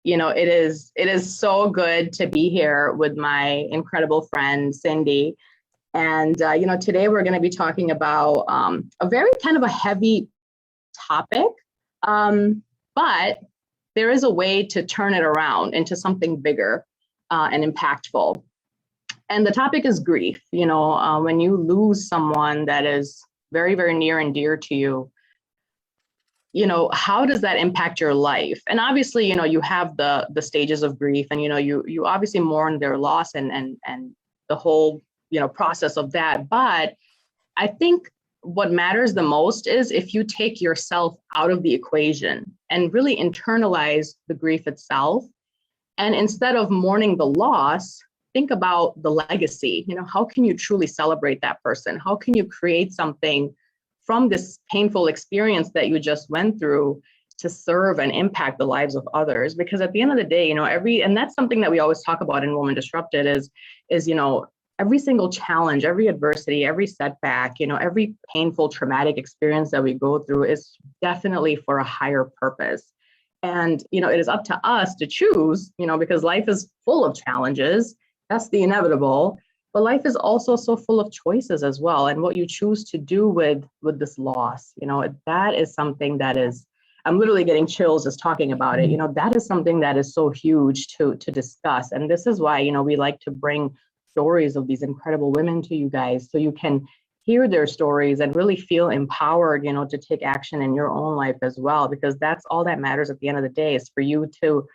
it is so good to be here with my incredible friend, Cyndi. And, today we're going to be talking about a very kind of a heavy topic, but there is a way to turn it around into something bigger and impactful. And the topic is grief. When you lose someone that is very, very near and dear to you, how does that impact your life? And obviously, you have the stages of grief, and you obviously mourn their loss and the whole process of that. But I think what matters the most is if you take yourself out of the equation and really internalize the grief itself. And instead of mourning the loss, think about the legacy. How can you truly celebrate that person? How can you create something from this painful experience that you just went through to serve and impact the lives of others? Because at the end of the day, and that's something that we always talk about in Woman Disrupted is every single challenge, every adversity, every setback, every painful, traumatic experience that we go through is definitely for a higher purpose. And, it is up to us to choose, because life is full of challenges. That's the inevitable. But life is also so full of choices as well. And what you choose to do with this loss, that is something that is, I'm literally getting chills just talking about it. That is something that is so huge to discuss. And this is why, we like to bring stories of these incredible women to you guys, so you can hear their stories and really feel empowered, to take action in your own life as well, because that's all that matters at the end of the day, is for you to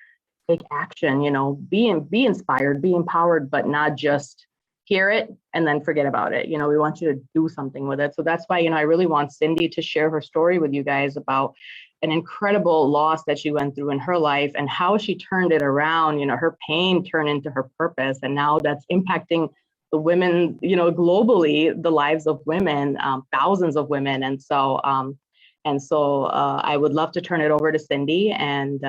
take action, be inspired, be empowered, but not just hear it and then forget about it. We want you to do something with it. So that's why, I really want Cyndi to share her story with you guys about an incredible loss that she went through in her life and how she turned it around. Her pain turned into her purpose. And now that's impacting the women, globally, the lives of women, thousands of women. And so I would love to turn it over to Cyndi and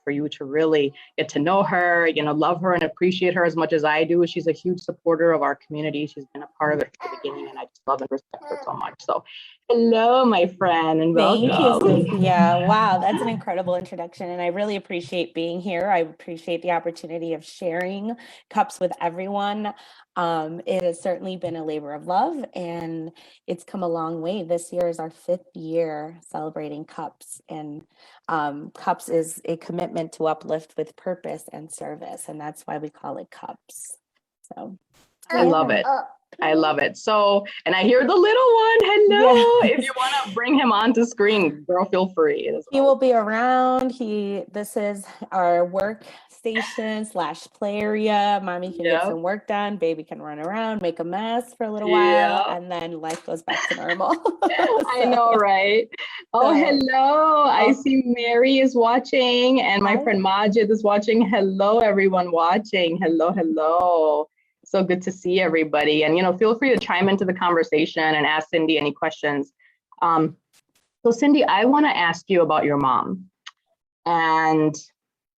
for you to really get to know her, love her and appreciate her as much as I do. She's a huge supporter of our community. She's been a part of it from the beginning, and I just love and respect her so much. So hello, my friend, and welcome. Thank you, Sophia. Wow, that's an incredible introduction, and I really appreciate being here. I appreciate the opportunity of sharing cups with everyone. It has certainly been a labor of love, and it's come a long way. This year is our 5th year celebrating cups, and cups is a commitment to uplift with purpose and service, and that's why we call it cups. So I love it. I love it. So, and I hear the little one. Hello. Yes. If you want to bring him onto screen, girl, feel free. He will be around. This is our workstation / play area. Mommy can get some work done. Baby can run around, make a mess for a little while, and then life goes back to normal. I know, right? Oh, hello. I see Mary is watching, and my friend Majid is watching. Hello, everyone watching. Hello. So good to see everybody. And, feel free to chime into the conversation and ask Cyndi any questions. So Cyndi, I want to ask you about your mom. And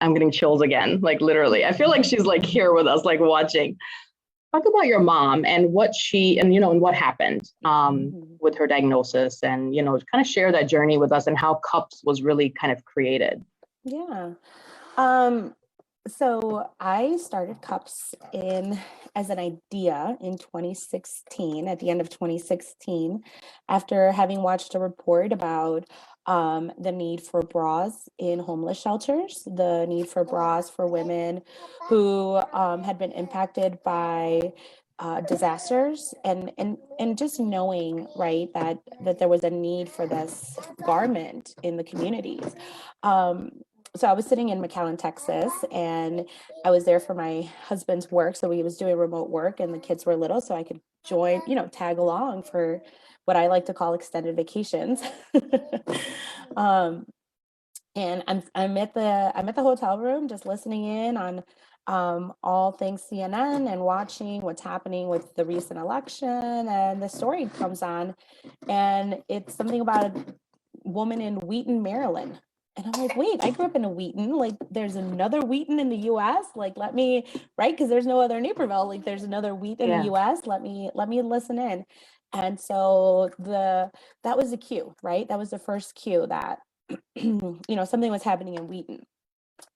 I'm getting chills again, like literally. I feel like she's like here with us, like watching. Talk about your mom and what and what happened with her diagnosis, and, kind of share that journey with us and how Cups was really kind of created. Yeah. So I started Cups as an idea in 2016, at the end of 2016, after having watched a report about the need for bras in homeless shelters, the need for bras for women who had been impacted by disasters, and just knowing, right, that there was a need for this garment in the communities. So I was sitting in McAllen, Texas, and I was there for my husband's work. So he was doing remote work, and the kids were little, so I could join, tag along for what I like to call extended vacations. And I'm at the hotel room, just listening in on all things CNN and watching what's happening with the recent election. And the story comes on, and it's something about a woman in Wheaton, Maryland. And I'm like, wait, I grew up in a Wheaton, like there's another Wheaton in the US, like let me, right? Because there's no other Naperville, like there's another Wheaton in the US, let me listen in. And so that was the cue, right? That was the first cue that, something was happening in Wheaton.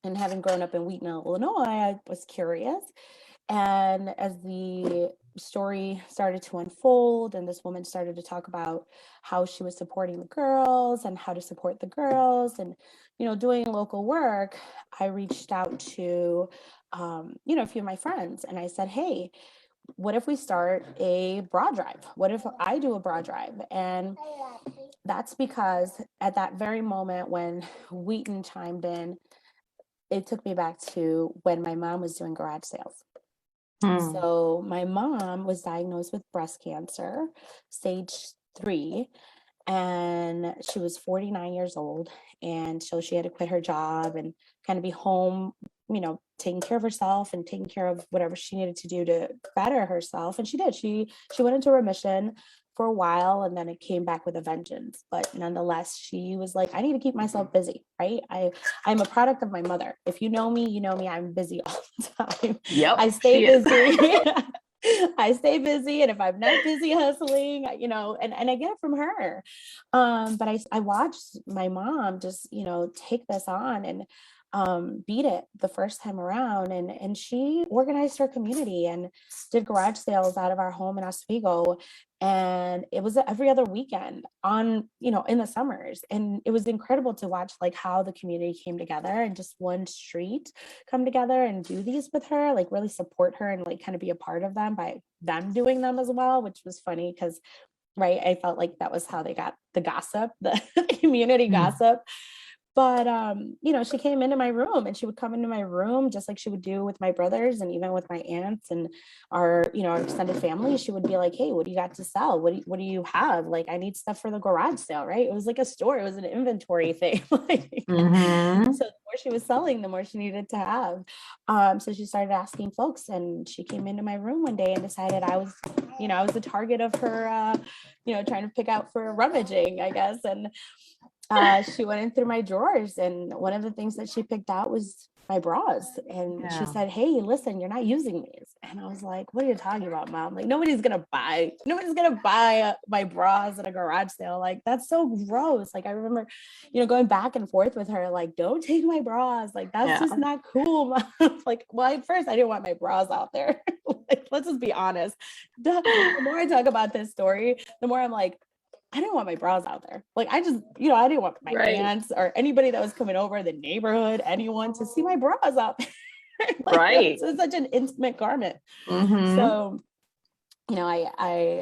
And having grown up in Wheaton, Illinois, I was curious. And as the story started to unfold and this woman started to talk about how she was supporting the girls and how to support the girls and, doing local work, I reached out to, a few of my friends, and I said, hey, what if we start a bra drive? What if I do a bra drive? And that's because at that very moment when Wheaton chimed in, it took me back to when my mom was doing garage sales. So my mom was diagnosed with breast cancer, stage 3, and she was 49 years old. And so she had to quit her job and kind of be home, taking care of herself and taking care of whatever she needed to do to better herself. And she did. She went into remission for a while, and then it came back with a vengeance. But nonetheless, she was like, I need to keep myself busy, right? I'm a product of my mother. If you know me, I'm busy all the time. Yep, I stay busy. I stay busy, and if I'm not busy hustling, and I get it from her. But I watched my mom just, take this on and beat it the first time around, and she organized her community and did garage sales out of our home in Oswego, and it was every other weekend on, in the summers, and it was incredible to watch like how the community came together and just one street come together and do these with her, like really support her and like kind of be a part of them by them doing them as well, which was funny because right, I felt like that was how they got the gossip, the community gossip. But, she came into my room, and she would come into my room just like she would do with my brothers and even with my aunts and our extended family. She would be like, hey, what do you got to sell? What do you have? Like, I need stuff for the garage sale, right? It was like a store. It was an inventory thing. So the more she was selling, the more she needed to have. So she started asking folks, and she came into my room one day and decided I was the target of her, trying to pick out for rummaging, I guess. And she went in through my drawers, and one of the things that she picked out was my bras. And she said, hey, listen, you're not using these. And I was like, what are you talking about, Mom? Like, nobody's gonna buy my bras at a garage sale. Like, that's so gross. Like, I remember, going back and forth with her, like, don't take my bras. Like, that's just not cool, Mom. Like, well, at first I didn't want my bras out there. Like, let's just be honest. The more I talk about this story, the more I'm like, I didn't want my bras out there. Like, I just, I didn't want my aunts or anybody that was coming over the neighborhood, anyone to see my bras out there. Like, it's such an intimate garment. So, I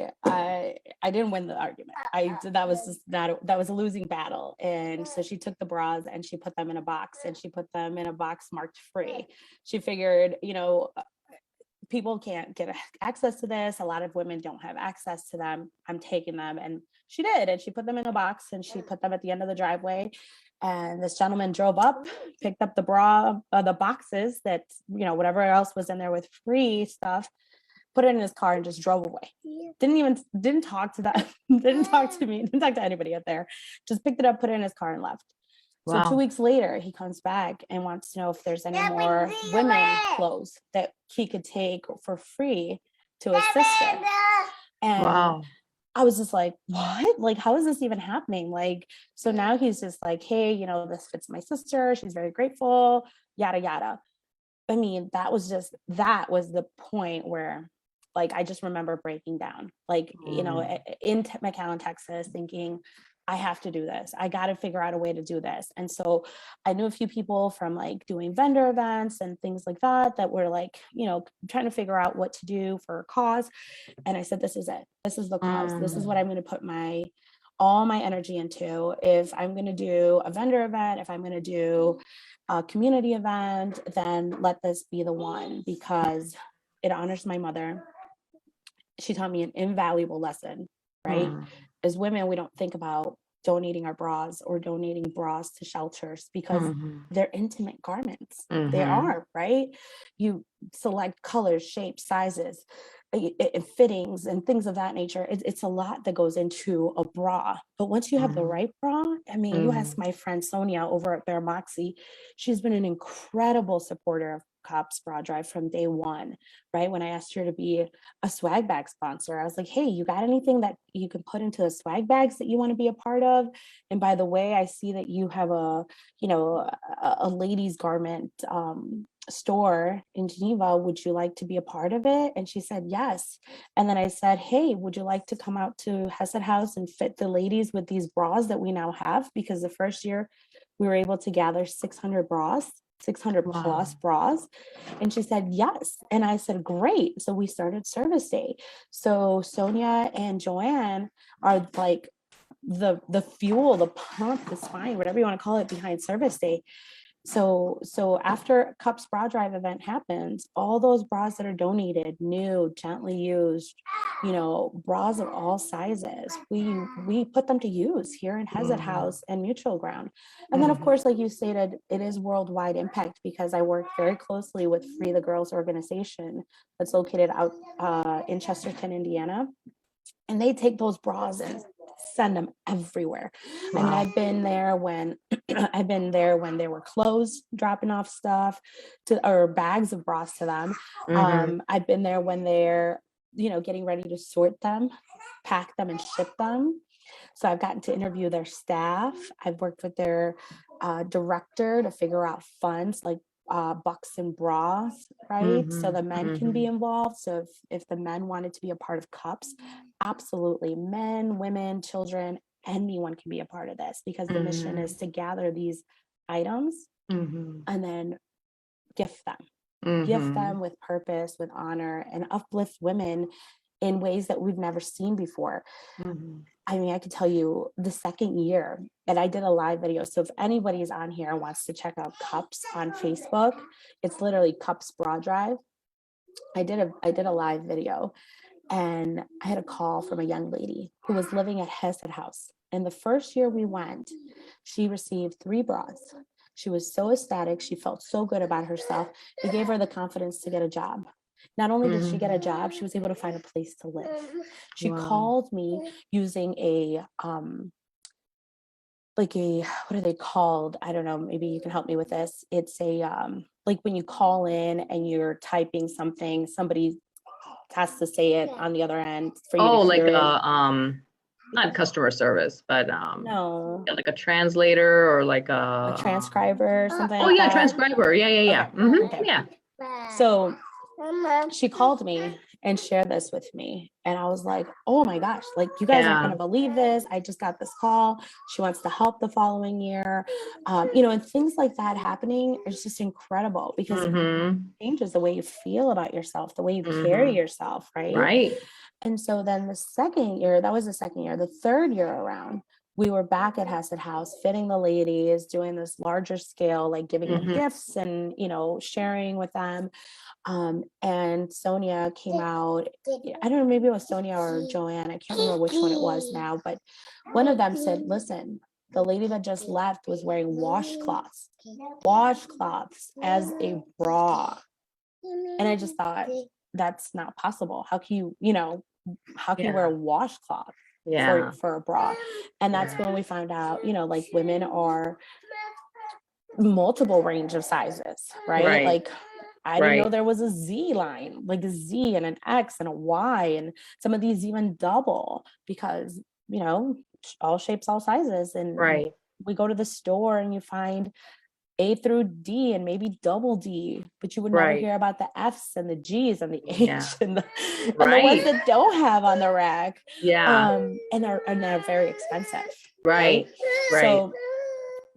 didn't win the argument. That was a losing battle. And so she took the bras and she put them in a box, and she put them in a box marked free. She figured, people can't get access to this. A lot of women don't have access to them. I'm taking them. And she did. And she put them in a box, and she put them at the end of the driveway. And this gentleman drove up, picked up the boxes that, whatever else was in there with free stuff, put it in his car and just drove away. Didn't talk to that. Didn't talk to me. Didn't talk to anybody out there. Just picked it up, put it in his car, and left. So 2 weeks later, he comes back and wants to know if there's any more women clothes that he could take for free to assist her. And I was just like, what? Like, how is this even happening? Like, so now he's just like, hey, this fits my sister. She's very grateful, yada, yada. I mean, that was the point where, like, I just remember breaking down, like, in McAllen, Texas, thinking, I have to do this. I got to figure out a way to do this. And so I knew a few people from like doing vendor events and things like that were like, trying to figure out what to do for a cause. And I said, this is it. This is the cause. This is what I'm going to put all my energy into. If I'm going to do a vendor event, if I'm going to do a community event, then let this be the one, because it honors my mother. She taught me an invaluable lesson, right? As women, we don't think about donating our bras or donating bras to shelters because they're intimate garments. They are, right? You select colors, shapes, sizes, fittings, and things of that nature. It's a lot that goes into a bra. But once you have the right bra, I mean, you ask my friend Sonia over at Bare Moxie, she's been an incredible supporter of Cups Bra Drive from day one, right? When I asked her to be a swag bag sponsor, I was like, hey, you got anything that you can put into the swag bags that you want to be a part of? And by the way, I see that you have a ladies garment store in Geneva. Would you like to be a part of it? And she said, yes. And then I said, hey, would you like to come out to Hesed House and fit the ladies with these bras that we now have? Because the first year we were able to gather 600 bras, 600 plus bras. And she said, yes. And I said, great. So we started Service Day. So Sonia and Joanne are like the fuel, the pump, the spine, whatever you want to call it, behind Service Day. So after Cups Bra Drive event happens, all those bras that are donated, new, gently used, bras of all sizes, we put them to use here in Hesed House and Mutual Ground. And then, of course, like you stated, it is worldwide impact, because I work very closely with Free the Girls organization that's located out in Chesterton, Indiana. And they take those bras and send them everywhere. I mean, I've been there when they were closed, dropping off stuff or bags of bras to them. I've been there when they're, getting ready to sort them, pack them, and ship them. So I've gotten to interview their staff. I've worked with their director to figure out funds like bucks and bras, right? So the men can be involved. So if the men wanted to be a part of Cups, absolutely, men, women, children, anyone can be a part of this, because the mission is to gather these items and then gift them with purpose, with honor, and uplift women in ways that we've never seen before. I mean, I could tell you the second year, and I did a live video. So if anybody's on here and wants to check out Cups on Facebook, it's literally Cups Bra Drive. I did a live video, and I had a call from a young lady who was living at Hesed House. And the first year we went, she received 3 bras. She was so ecstatic. She felt so good about herself. It gave her the confidence to get a job. Not only did she get a job, she was able to find a place to live. She called me using what are they called? I don't know. Maybe you can help me with this. It's like when you call in and you're typing something, somebody has to say it on the other end for you to hear it. Not customer service, but no, like a translator or like a transcriber or something. Oh, like yeah, that. transcriber. Yeah. Okay. Yeah. So she called me and shared this with me, and I was like, oh my gosh, like, you guys aren't going to believe this. I just got this call. She wants to help the following year. And things like that happening is just incredible, because it changes the way you feel about yourself, the way you carry yourself, right? And so then the second year, the third year around, we were back at Hesed House, fitting the ladies, doing this larger scale, like giving them gifts and, sharing with them. And Sonia came out. I don't know, maybe it was Sonia or Joanne. I can't remember which one it was now, but one of them said, listen, the lady that just left was wearing washcloths as a bra. And I just thought, that's not possible. How can you wear a washcloth for a bra? And that's when we found out, like, women are multiple range of sizes, right? Like, I didn't know there was a Z line, like a Z and an X and a Y, and some of these even double, because, all shapes, all sizes. And we go to the store and you find A through D and maybe double D, but you would never hear about the Fs and the Gs and the H and the ones that don't have on the rack. And are very expensive. Right. So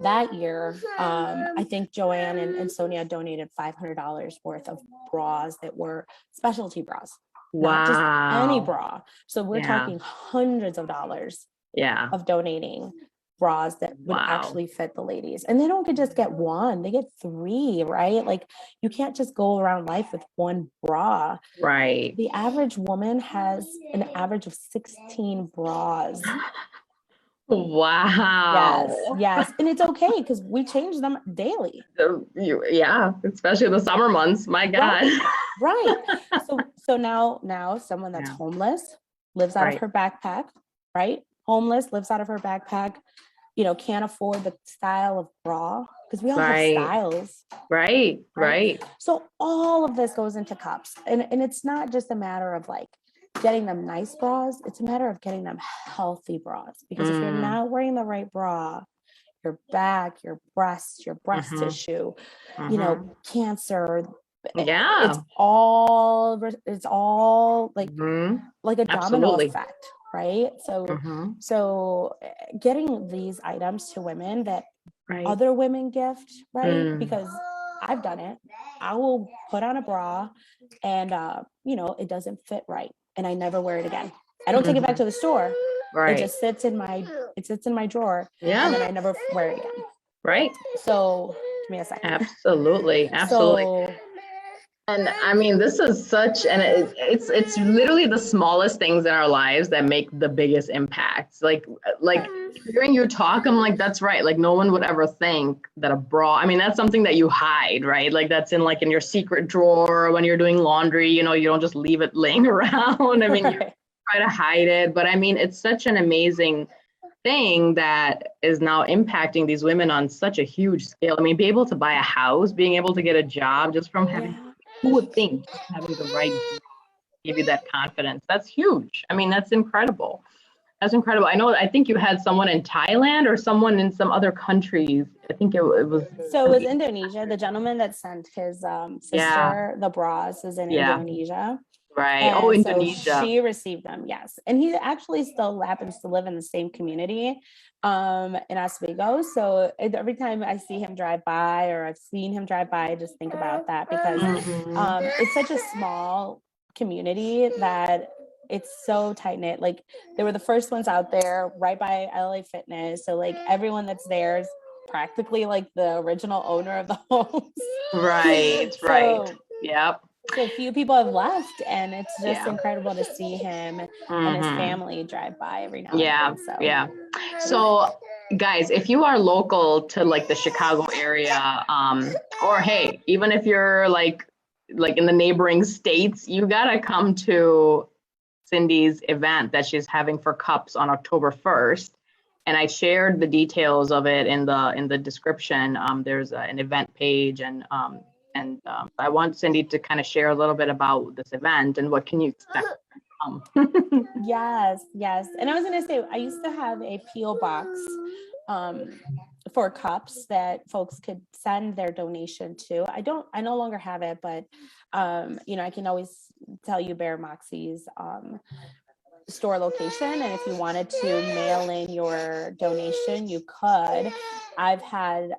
that year, I think Joanne and Sonia donated $500 worth of bras that were specialty bras, not just any bra. So we're talking hundreds of dollars of donating bras that would actually fit the ladies. And they don't just get one, they get 3, right? Like, you can't just go around life with one bra. Right. The average woman has an average of 16 bras. Wow. Yes. And it's okay, because we change them daily. Especially in the summer months. My God. Right. So now someone that's homeless lives out of her backpack, right? Homeless, lives out of her backpack, can't afford the style of bra because we all have Right. styles. Right. Right. So all of this goes into cups. And it's not just a matter of like getting them nice bras. It's a matter of getting them healthy bras. Because if you're not wearing the right bra, your back, your breast tissue, you know, cancer, Yeah. it's all like a domino Absolutely. effect, right? So getting these items to women that Right. other women gift, right? Because I've done it. I will put on a bra and you know, it doesn't fit right and I never wear it again. I don't take it back to the store. Right. It just sits in my drawer. Yeah. And then I never wear it again. Right. So give me a second. Absolutely. So, and I mean, this is such, and it's literally the smallest things in our lives that make the biggest impacts. Like hearing you talk, I'm like, that's right. Like no one would ever think that a bra, I mean, that's something that you hide, right? Like that's in your secret drawer when you're doing laundry, you know, you don't just leave it laying around. I mean, you try to hide it, but I mean, it's such an amazing thing that is now impacting these women on such a huge scale. I mean, be able to buy a house, being able to get a job just from having, who would think having the right give you that confidence? That's huge. I mean, that's incredible. That's incredible. I think you had someone in Thailand or someone in some other countries. I think it was. So it was Indonesia. The gentleman that sent his sister the bras is in Indonesia. Right. And Indonesia. So she received them, yes. And he actually still happens to live in the same community in Oswego. So every time I see him drive by or I've seen him drive by, I just think about that because it's such a small community that it's so tight knit. Like they were the first ones out there right by LA Fitness. So like everyone that's there is practically like the original owner of the homes. Right. Right. Yep. So a few people have left and it's just incredible to see him and his family drive by every now and then. So guys, if you are local to like the Chicago area, or hey, even if you're like in the neighboring states, you gotta come to Cyndi's event that she's having for cups on October 1st. And I shared the details of it in the description. There's an event page and I want Cyndi to kind of share a little bit about this event and what can you expect from. Yes. And I was going to say, I used to have a P.O. box for cups that folks could send their donation to. I no longer have it, but you know, I can always tell you Bear Moxie's store location, and if you wanted to mail in your donation, you could. I've had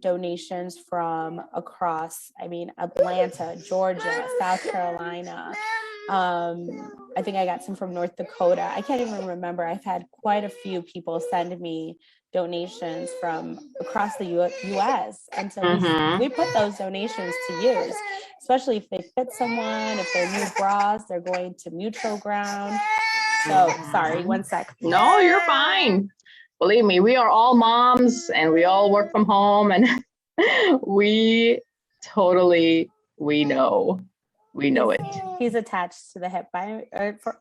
donations from across, Atlanta, Georgia, South Carolina. I think I got some from North Dakota. I can't even remember. I've had quite a few people send me donations from across the U.S. And so we put those donations to use, especially if they fit someone, if they're new bras, they're going to Mutual Ground. So sorry, one sec. No, you're fine. Believe me, we are all moms and we all work from home and we know it. He's attached to the hip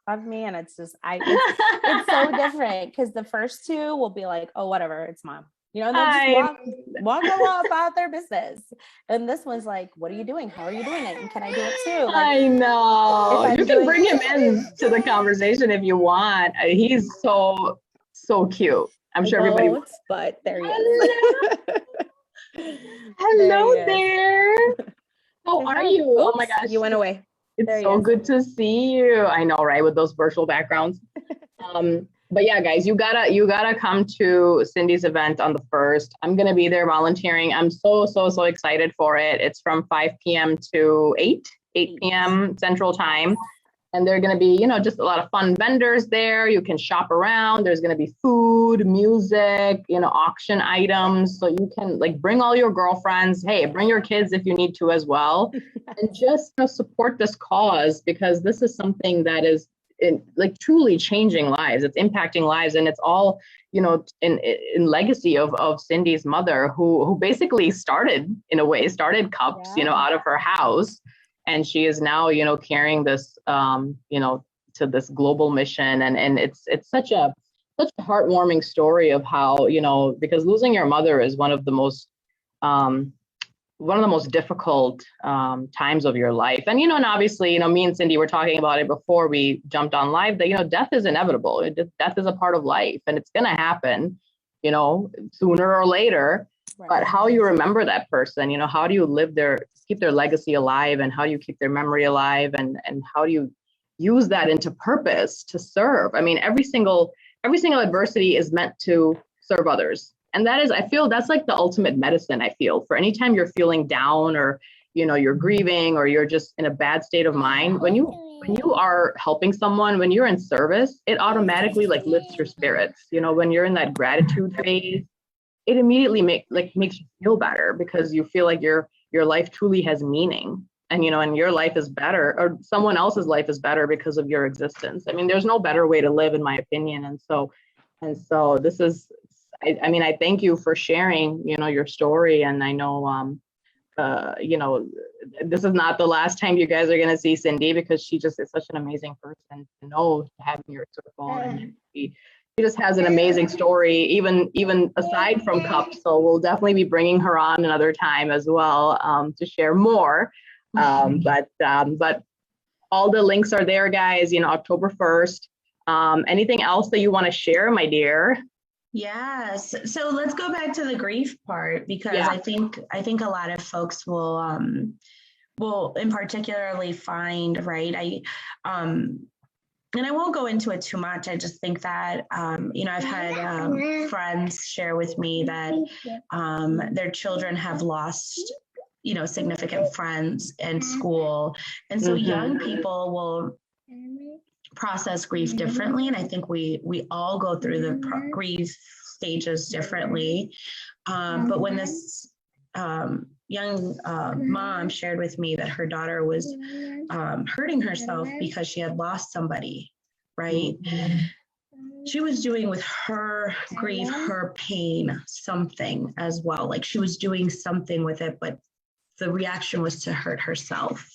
of me, and it's just it's so different because the first two will be like, oh, whatever, it's mom. You know, they'll just walk about their business. And this one's like, what are you doing? How are you doing it? And can I do it too? Like, I know. You can bring him in to the conversation if you want. He's so cute. I'm sure everybody wants. But there he is. Hello there. How are you? Oops, oh my gosh. You went away. It's so good to see you. I know, right? With those virtual backgrounds. But yeah, guys, you gotta come to Cyndi's event on the 1st. I'm gonna be there volunteering. I'm so excited for it. It's from 5 p.m. to 8 p.m. Central Time. And there are going to be, just a lot of fun vendors there. You can shop around. There's going to be food, music, auction items. So you can bring all your girlfriends. Hey, bring your kids if you need to as well. And just support this cause because this is something that is truly changing lives. It's impacting lives. And it's all, in legacy of Cyndi's mother, who basically started cups, out of her house. And she is now, carrying this, to this global mission. And it's such a heartwarming story of how, because losing your mother is one of the most one of the most difficult times of your life. And, and obviously, me and Cyndi were talking about it before we jumped on live, that, death is inevitable. Death is a part of life and it's going to happen, sooner or later. Right. But how you remember that person, how do you keep their legacy alive, and how do you keep their memory alive, and how do you use that into purpose to serve? I mean, every single adversity is meant to serve others. And I feel that's like the ultimate medicine, I feel, for anytime you're feeling down, or, you're grieving, or you're just in a bad state of mind. When you are helping someone, when you're in service, it automatically like lifts your spirits. When you're in that gratitude phase, it immediately makes you feel better, because you feel like your life truly has meaning. And, and your life is better, or someone else's life is better because of your existence. I mean, there's no better way to live, in my opinion. And so this is, I mean, I thank you for sharing, your story. And I know, this is not the last time you guys are going to see Cyndi, because she just is such an amazing person to know, to have in your circle. And she just has an amazing story, even aside from Cups. So we'll definitely be bringing her on another time as well, to share more. But all the links are there, guys, October 1st. Anything else that you want to share, my dear? Yes. So let's go back to the grief part, because I think a lot of folks will in particularly find, right? And I won't go into it too much. I just think that, I've had friends share with me that their children have lost, significant friends in school. And so young people will process grief differently. And I think we all go through the grief stages differently. But when this young mom shared with me that her daughter was hurting herself because she had lost somebody, right? She was doing with her grief, her pain, something as well. Like she was doing something with it, but the reaction was to hurt herself,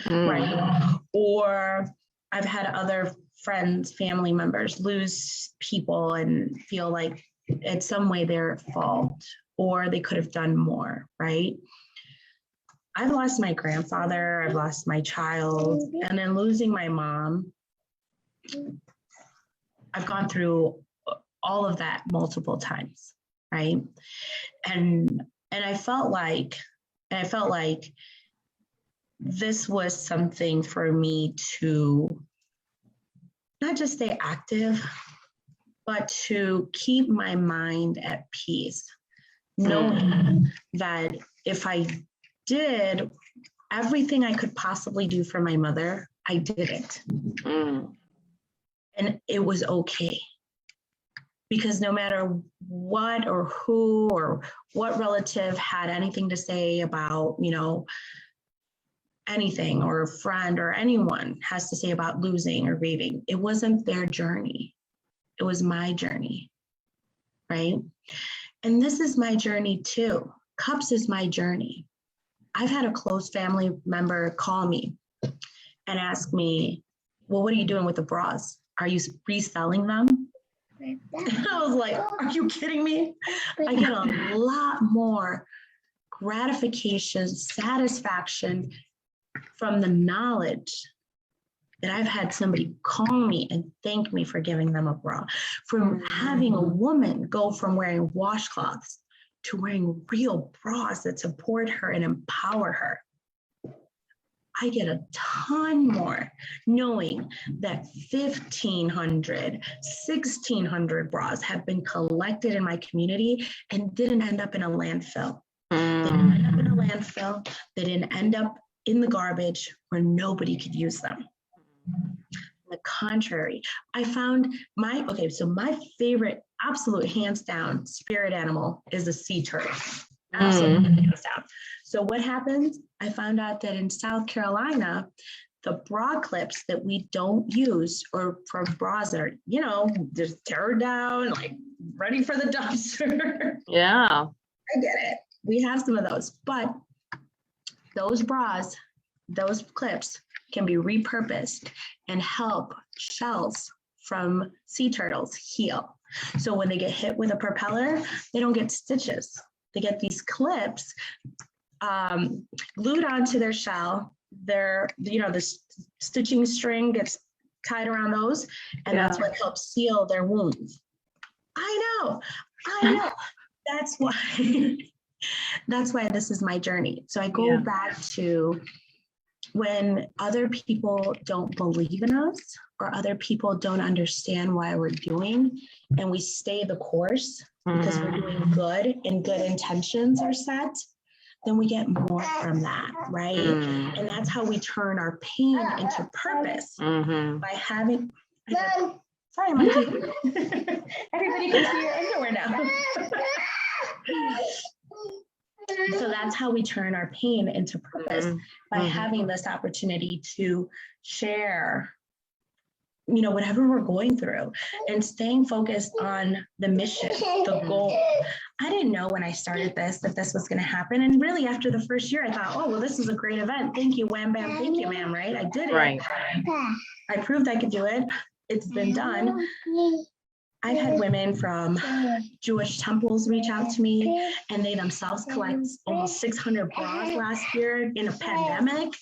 right? Or I've had other friends, family members lose people and feel like in some way they're at fault, or they could have done more, right? I've lost my grandfather, I've lost my child, and then losing my mom. I've gone through all of that multiple times, right? And I felt like this was something for me to not just stay active, but to keep my mind at peace, knowing that if I did everything I could possibly do for my mother, I did it. And it was okay. Because no matter what or who or what relative had anything to say about, anything, or a friend or anyone has to say about losing or grieving, it wasn't their journey. It was my journey, right? And this is my journey too. Cups is my journey. I've had a close family member call me and ask me, well, what are you doing with the bras? Are you reselling them? And I was like, are you kidding me? I get a lot more gratification, satisfaction from the knowledge that I've had somebody call me and thank me for giving them a bra, from having a woman go from wearing washcloths to wearing real bras that support her and empower her. I get a ton more knowing that 1,500, 1,600 bras have been collected in my community and didn't end up in a landfill. They didn't end up in a landfill. They didn't end up in the garbage where nobody could use them. On the contrary, I found my favorite, absolute hands down spirit animal is a sea turtle. Absolutely hands down. So what happened? I found out that in South Carolina, the bra clips that we don't use, or for bras that are, just tear down, like ready for the dumpster. Yeah. I get it. We have some of those, but those bras, those clips can be repurposed and help shells from sea turtles heal. So when they get hit with a propeller, they don't get stitches. They get these clips glued onto their shell. The stitching string gets tied around those, and that's what helps seal their wounds. I know. That's why this is my journey. So I go back to when other people don't believe in us, or other people don't understand why we're doing, and we stay the course because we're doing good and good intentions are set, then we get more from that, right? And that's how we turn our pain into purpose by having. Sorry, monkey. Everybody can see your underwear now. So that's how we turn our pain into purpose, by having this opportunity to share, whatever we're going through, and staying focused on the mission, the goal. I didn't know when I started this that this was going to happen. And really after the first year, I thought, oh, well, this is a great event. Thank you, wham, bam, thank you, ma'am, right? I did it. Right. I proved I could do it. It's been done. I've had women from Jewish temples reach out to me, and they themselves collect almost 600 bras last year in a pandemic.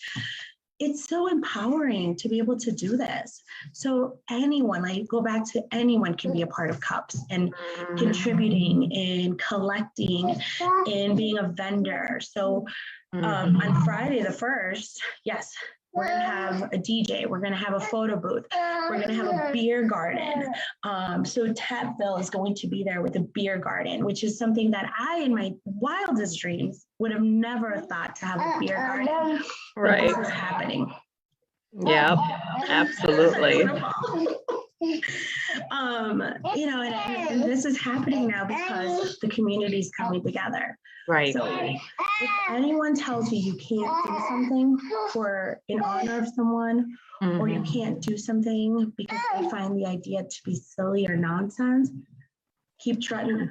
It's so empowering to be able to do this. So anyone, I go back to anyone can be a part of Cups, and contributing and collecting and being a vendor. So on Friday the 1st, yes, we're going to have a DJ. We're going to have a photo booth. We're going to have a beer garden. So Tatville is going to be there with a beer garden, which is something that I, in my wildest dreams, would have never thought to have a beer garden. Right. But this is happening. Yeah, absolutely. And this is happening now because the community is coming together. Right. So if anyone tells you can't do something in honor of someone, or you can't do something because they find the idea to be silly or nonsense, keep trudging,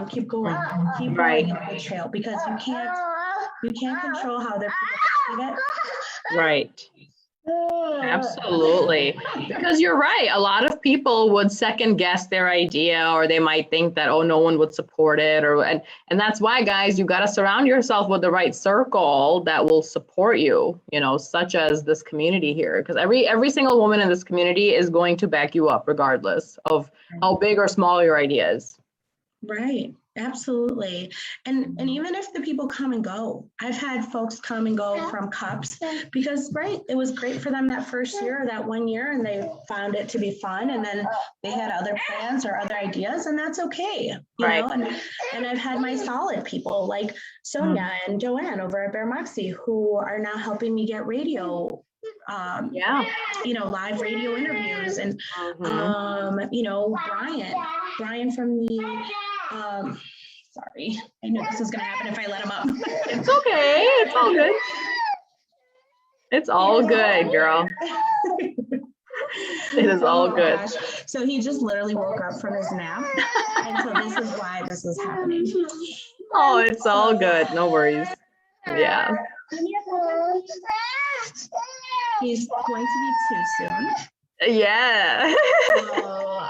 keep going, keep going up the trail, because you can't control how other people perceive it. Right. Absolutely. Because you're right. A lot of people would second guess their idea, or they might think that, oh, no one would support it. And that's why, guys, you got to surround yourself with the right circle that will support you, such as this community here. Because every single woman in this community is going to back you up, regardless of how big or small your idea is. Right. Absolutely. And even if the people come and go, I've had folks come and go from Cups because, it was great for them that first year or that 1 year, and they found it to be fun, and then they had other plans or other ideas, and that's okay, you know. And I've had my solid people like Sonia and Joanne over at Bear Moxie, who are now helping me get radio, live radio interviews, and Brian from the sorry, I knew this was going to happen if I let him up. It's okay. It's all good. It's all good, girl. It is all good. Gosh. So he just literally woke up from his nap. And so this is why this is happening. Oh, it's all good. No worries. Yeah. He's going to be too soon. Yeah. So,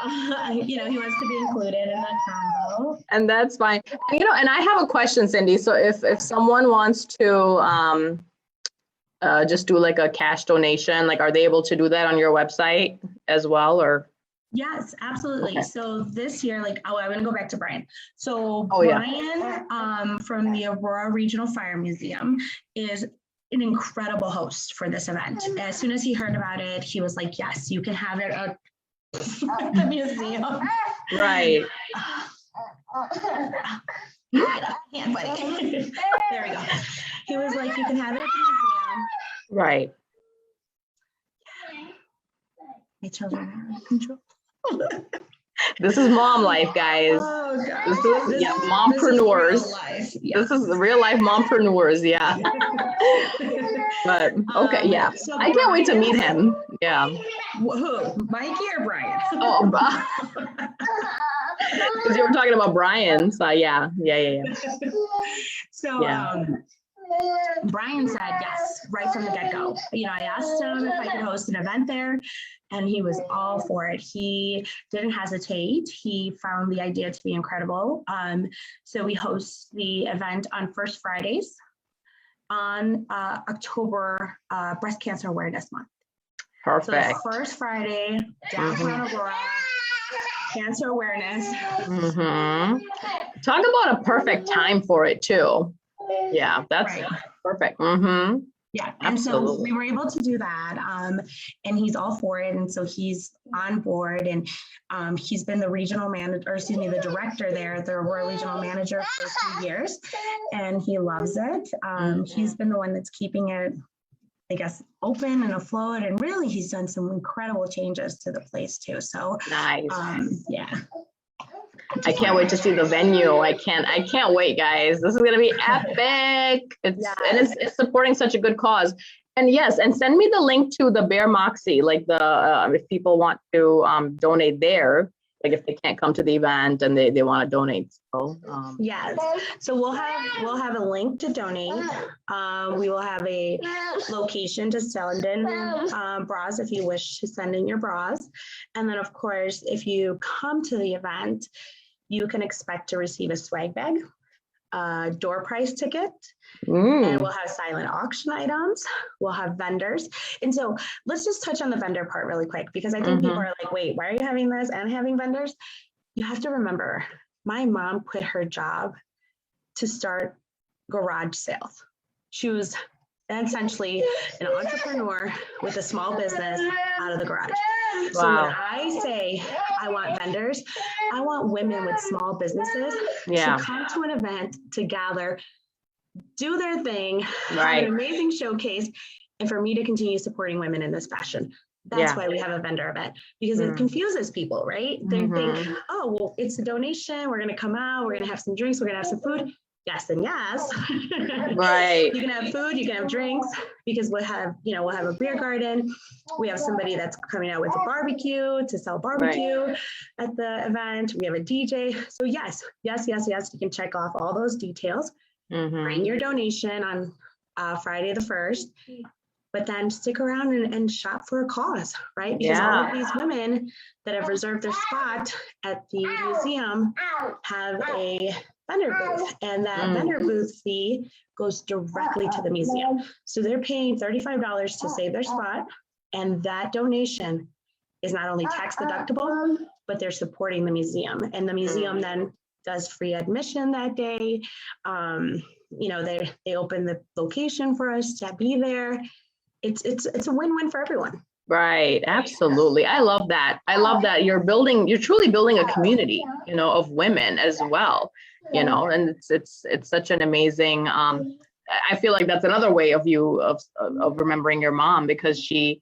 he wants to be included in the combo. And that's fine. And I have a question, Cyndi. So if someone wants to just do like a cash donation, like, are they able to do that on your website as well, or? Yes, absolutely. Okay. So this year, I'm going to go back to Brian. So Brian from the Aurora Regional Fire Museum is an incredible host for this event. As soon as he heard about it, he was like, yes, you can have it at the museum. Right. There we go. He was like, you can have it at the museum. Right. My children are out of control. This is mom life, guys. Oh, God. This is mompreneurs. This is real life mompreneurs, yeah. But okay, yeah. So I can't wait to meet him. Yeah. Who? Mikey or Brian? Oh, because you were talking about Brian. So yeah. So Brian said yes, right from the get-go. You know, I asked him if I could host an event there, and he was all for it. He didn't hesitate. He found the idea to be incredible. So we host the event on First Fridays on October Breast Cancer Awareness Month. Perfect. So first Friday, downtown Aurora, cancer awareness. Talk about a perfect time for it too. Yeah, that's right. Perfect. Yeah, and Absolutely. so we were able to do that, and he's all for it, and so he's on board, and he's been the regional manager, or excuse me, the director there, the Aurora regional manager for a few years, and he loves it. He's been the one that's keeping it, I guess, open and afloat, and really he's done some incredible changes to the place too. So nice. Yeah. I can't wait to see the venue. I can't wait, guys. This is gonna be epic. It's supporting such a good cause. And yes, and send me the link to the Bear Moxie, like the if people want to donate there, like if they can't come to the event and they want to donate. So yes, so we'll have a link to donate. We will have a location to send in bras if you wish to send in your bras, and then of course if you come to the event, you can expect to receive a swag bag, door prize ticket, and we'll have silent auction items. We'll have vendors. And so let's just touch on the vendor part really quick, because I think people are like, wait, why are you having this and having vendors? You have to remember, my mom quit her job to start garage sales. She was essentially an entrepreneur with a small business out of the garage. Wow. So when I say I want vendors, I want women with small businesses to come to an event to gather, do their thing, have an amazing showcase, and for me to continue supporting women in this fashion. That's why we have a vendor event, because it confuses people, right? They think, oh, well, it's a donation. We're going to come out. We're going to have some drinks. We're going to have some food. Yes and yes. Right. You can have food, you can have drinks, because we'll have a beer garden. We have somebody that's coming out with a barbecue to sell barbecue at the event. We have a DJ. So yes, you can check off all those details. Bring your donation on Friday the 1st, but then stick around and shop for a cause, right? Because all of these women that have reserved their spot at the museum have a vendor booth, and that vendor booth fee goes directly to the museum. So they're paying $35 to save their spot, and that donation is not only tax deductible, but they're supporting the museum, and the museum then does free admission that day. They open the location for us to be there. It's a win-win for everyone. Right. Absolutely. I love that. I love that you're truly building a community, of women as well, and it's such an amazing, I feel like that's another way of remembering your mom, because she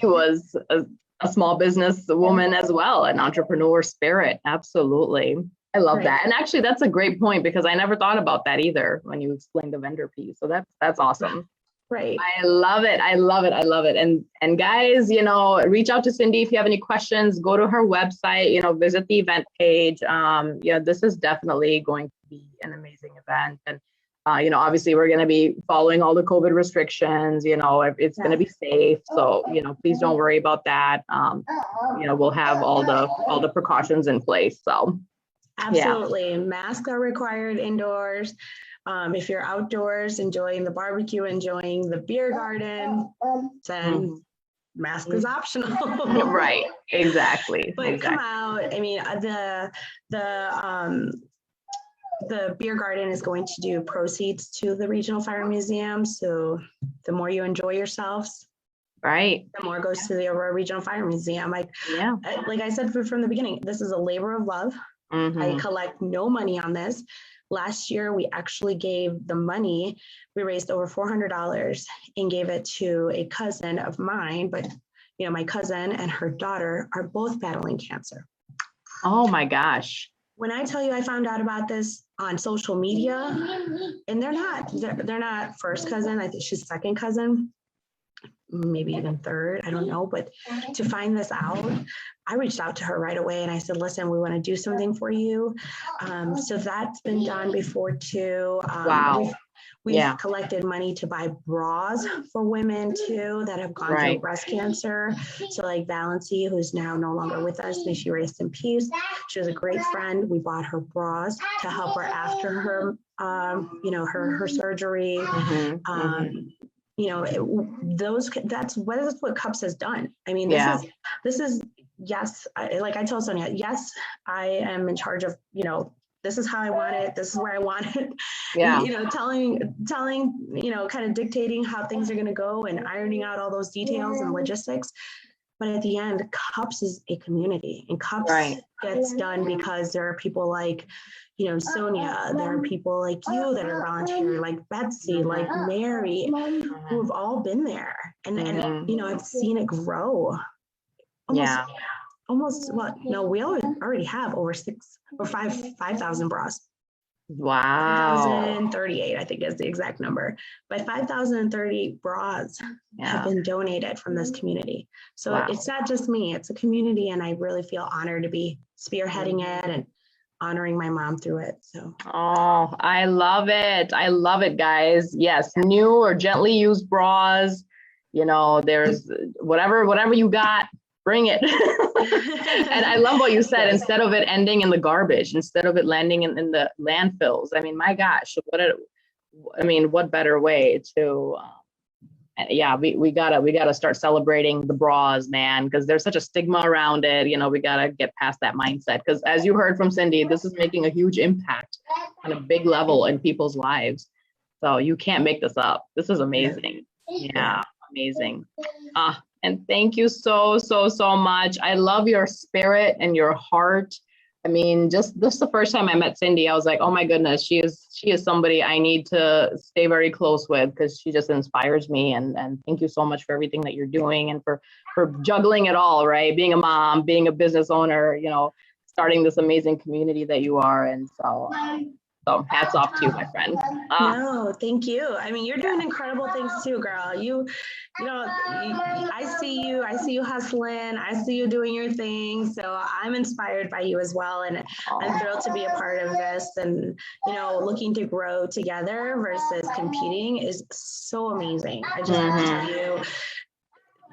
was a small business woman as well, an entrepreneur spirit. Absolutely. I love that. And actually that's a great point, because I never thought about that either when you explained the vendor piece. So that's awesome. Right. I love it. And guys, reach out to Cyndi if you have any questions. Go to her website, visit the event page. This is definitely going to be an amazing event. And, obviously we're going to be following all the COVID restrictions, it's going to be safe. So, please don't worry about that. We'll have all the precautions in place. So. Absolutely. Masks are required indoors. If you're outdoors enjoying the barbecue, enjoying the beer garden, then mask is optional. Right. Exactly. But come out. I mean, the beer garden is going to do proceeds to the Regional Fire Museum. So the more you enjoy yourselves, right, the more goes to the Aurora Regional Fire Museum. Like I said from the beginning, this is a labor of love. I collect no money on this. Last year, we actually gave the money. We raised over $400 and gave it to a cousin of mine. But, my cousin and her daughter are both battling cancer. Oh, my gosh. When I tell you I found out about this on social media, and they're not first cousin. I think she's second cousin, maybe even third, I don't know. But to find this out, I reached out to her right away and I said, listen, we want to do something for you. So that's been done before too. Wow. We've collected money to buy bras for women too that have gone through breast cancer. So like Valency, who's now no longer with us, may she rest in peace. She was a great friend. We bought her bras to help her after her, her surgery. That's what Cups has done. I mean, this is yes. Like I told Sonia, yes, I am in charge of, this is how I want it. This is where I want it. Yeah. Telling, kind of dictating how things are going to go and ironing out all those details and logistics. But at the end, Cups is a community, and Cups gets done because there are people like, Sonia, there are people like you that are volunteering, like Betsy, like Mary, who have all been there. And I've seen it grow. We already have over 5,000 bras. Wow. 5,038, I think is the exact number. But 5,030 bras have been donated from this community. So it's not just me, it's a community. And I really feel honored to be spearheading it and honoring my mom through it. So. Oh, I love it. I love it, guys. Yes. New or gently used bras, there's whatever you got, bring it. And I love what you said, instead of it ending in the garbage, instead of it landing in the landfills. I mean, my gosh, what better way to, we gotta start celebrating the bras, man, because there's such a stigma around it. We gotta get past that mindset, because as you heard from Cyndi, this is making a huge impact on a big level in people's lives. So you can't make this up. This is amazing. Yeah, amazing. And thank you so much. I love your spirit and your heart. I mean, just the first time I met Cyndi, I was like, oh my goodness, she is somebody I need to stay very close with, because she just inspires me. And thank you so much for everything that you're doing, and for juggling it all, right? Being a mom, being a business owner, starting this amazing community that you are. And so hats off to you, my friend. No, thank you. I mean, you're doing incredible things too, girl. I see you hustling. I see you doing your thing. So I'm inspired by you as well. And I'm thrilled to be a part of this, and, looking to grow together versus competing is so amazing. I just have to tell you,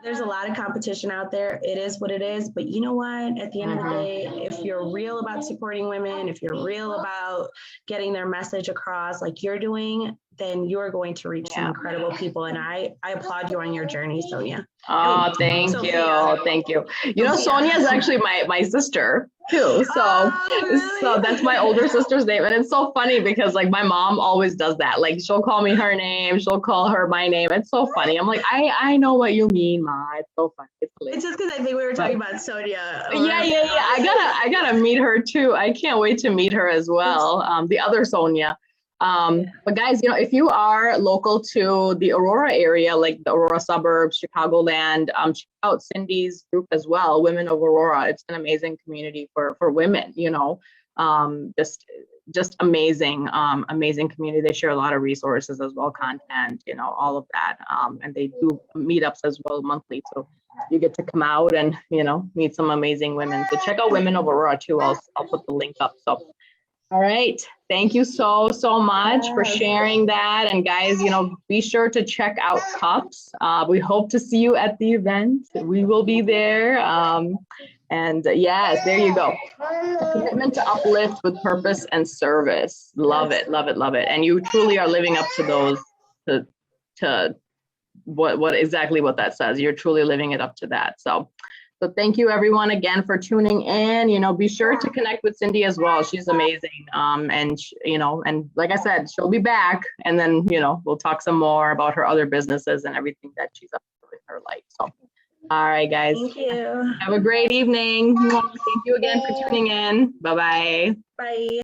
there's a lot of competition out there. It is what it is. But you know what? At the end of the day, if you're real about supporting women, if you're real about getting their message across like you're doing, then you're going to reach some incredible people. And I applaud you on your journey, Sonia. Oh, thank you. Sonia is actually my sister too. So that's my older sister's name. And it's so funny because like my mom always does that. Like she'll call me her name, she'll call her my name. It's so funny. I'm like, I know what you mean, Ma. It's so funny. It's just because I think we were talking about Sonia. Yeah. I gotta meet her too. I can't wait to meet her as well. The other Sonia. But guys, if you are local to the Aurora area, like the Aurora suburbs, Chicagoland, check out Cyndi's group as well, Women of Aurora. It's an amazing community for women, just amazing, amazing community. They share a lot of resources as well, content, all of that. And they do meetups as well monthly. So you get to come out and, meet some amazing women. So check out Women of Aurora too. I'll put the link up. So. All right. Thank you so much for sharing that. And guys, be sure to check out Cups. We hope to see you at the event. We will be there. And yes, there you go. A commitment to uplift with purpose and service. Love it. And you truly are living up to those, to what exactly what that says. You're truly living it up to that. So thank you everyone again for tuning in. Be sure to connect with Cyndi as well. She's amazing. And like I said, she'll be back, and then, we'll talk some more about her other businesses and everything that she's up to in her life. So, all right, guys. Thank you. Have a great evening. Thank you again for tuning in. Bye-bye. Bye.